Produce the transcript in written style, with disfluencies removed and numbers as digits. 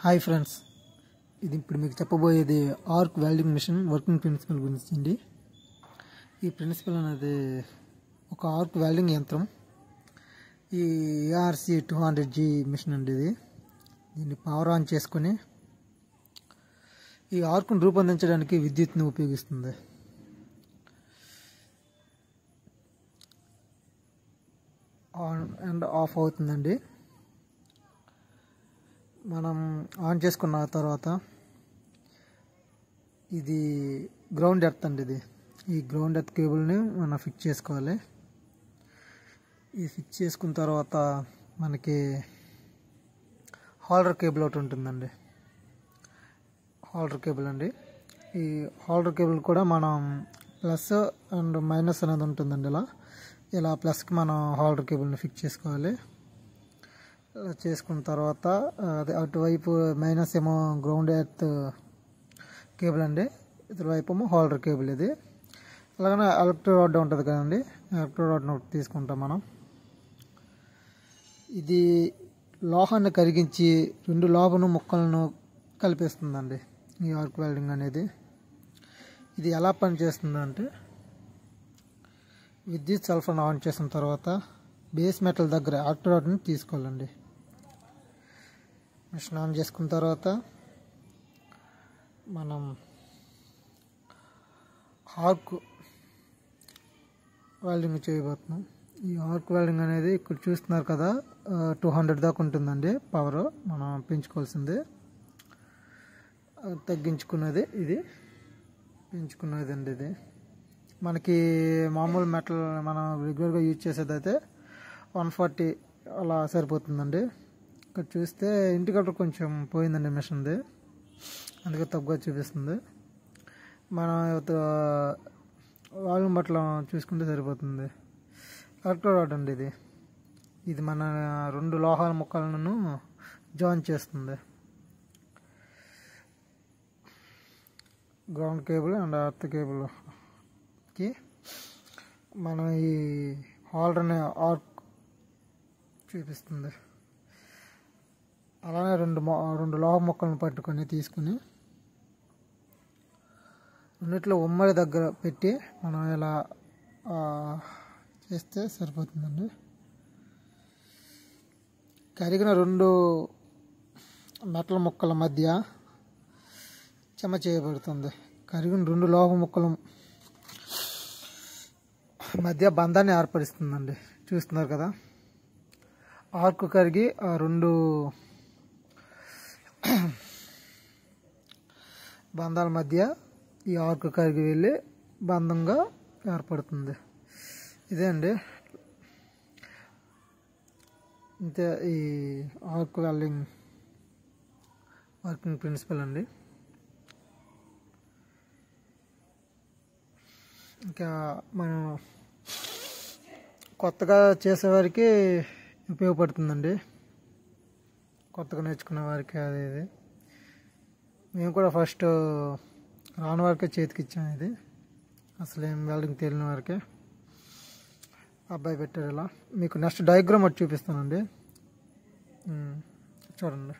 Hi friends, ఇది ఇప్పుడు మీకు చెప్పబోయేది arc welding machine working principle గురించి అండి. ఈ ప్రిన్సిపల్ అనేది ఒక ఆర్క్ వెల్డింగ్ యంత్రం. ఈ ఏఆర్సి 200G మిషన్ అండి. దీన్ని పవర్ ఆన్ చేసుకొని ఈ ఆర్క్ను రూపొందించడానికి విద్యుత్ని ఉపయోగిస్తుంది. ఆన్ అండ్ ఆఫ్ అవుతుందండి. మనం ఆన్ చేసుకున్న తర్వాత ఇది గ్రౌండ్ ఎర్త్ అండి. ఈ గ్రౌండ్ ఎర్త్ కేబుల్ని మనం ఫిక్స్ చేసుకోవాలి. ఇది ఫిక్స్ చేసుకున్న తర్వాత మనకి హోల్డర్ కేబుల్ ఒకటి ఉంటుందండి. హోల్డర్ కేబుల్ అండి. ఈ హోల్డర్ కేబుల్ కూడా మనం ప్లస్ అండ్ మైనస్ అనేది ఉంటుందండి. ఇలా ప్లస్కి మనం హోల్డర్ కేబుల్ని ఫిక్స్ చేసుకోవాలి. చేసుకున్న తర్వాత అటువైపు మైనస్ ఏమో గ్రౌండ్ ఎర్త్ కేబుల్ అండి, ఇటువైపు ఏమో హోల్డర్ కేబుల్. ఇది అలాగనే ఎలక్ట్రో రాడ్ ఉంటుంది కదండి, ఎలక్ట్రో రాడ్ని ఒకటి తీసుకుంటాం మనం. ఇది లోహాన్ని కరిగించి రెండు లోహను ముక్కలను కలిపేస్తుందండి ఈ ఆర్క్ వెల్డింగ్ అనేది. ఇది ఎలా పనిచేస్తుందంటే, విద్యుత్ సల్ఫర్ను ఆన్ చేసిన తర్వాత బేస్ మెటల్ దగ్గర ఎలక్ట్రో రాడ్ని తీసుకోవాలండి. మిషన్ ఆన్ చేసుకున్న తర్వాత మనం ఆర్క్ వెల్డింగ్ చేయబోతున్నాం. ఈ ఆర్క్ వెల్డింగ్ అనేది ఇక్కడ చూస్తున్నారు కదా, 200 దాకా ఉంటుందండి పవర్. మనం పెంచుకోవాల్సింది, తగ్గించుకున్నది ఇది, పెంచుకున్నది అండి. ఇది మనకి మామూలు మెటల్ మనం రెగ్యులర్గా యూజ్ చేసేది అయితే 140 అలా సరిపోతుందండి. ఇక్కడ చూస్తే ఇండికేటర్ కొంచెం పోయిందండి మిషన్ది, అందుకే తక్కువ చూపిస్తుంది. మనం వాల్యూమ్ బట్టలు చూసుకుంటే సరిపోతుంది. ఎలక్ట్రో రాడ్ అండి ఇది. ఇది మన రెండు లోహాల ముక్కలను జాయిన్ చేస్తుంది. గ్రౌండ్ కేబుల్ అండ్ ఎర్త్ కేబుల్కి మనం ఈ హోల్డర్ని ఆర్క్ చూపిస్తుంది. అలానే రెండు లోహ ముక్కలను పట్టుకొని తీసుకుని రెండిట్లో ఉమ్మడి దగ్గర పెట్టి మనం ఇలా చేస్తే సరిపోతుందండి. కరిగిన రెండు మెటల్ ముక్కల మధ్య చెమ చేయబడుతుంది. కరిగిన రెండు లోహ ముక్కల మధ్య బంధాన్ని ఏర్పరుస్తుందండి. చూస్తున్నారు కదా, ఆర్క్ కరిగి ఆ రెండు బంధాల మధ్య ఈ ఆర్క్ కరిగి వెళ్ళి బంధంగా ఏర్పడుతుంది. ఇదే అండి, ఇంతే ఈ ఆర్క్ వెల్డింగ్ వర్కింగ్ ప్రిన్సిపల్ అండి. ఇంకా మనం కొత్తగా చేసేవారికి ఉపయోగపడుతుందండి, కొత్తగా నేర్చుకునే వారికి. అది ఇది మేము కూడా ఫస్ట్ రాని వారికే చేతికి ఇచ్చాము. ఇది అసలు ఏం వెల్డింగ్ తెలియని వారికే అబ్బాయి పెట్టారు. ఇలా మీకు నెక్స్ట్ డయాగ్రామ్ ఒకటి చూపిస్తానండి, చూడండి.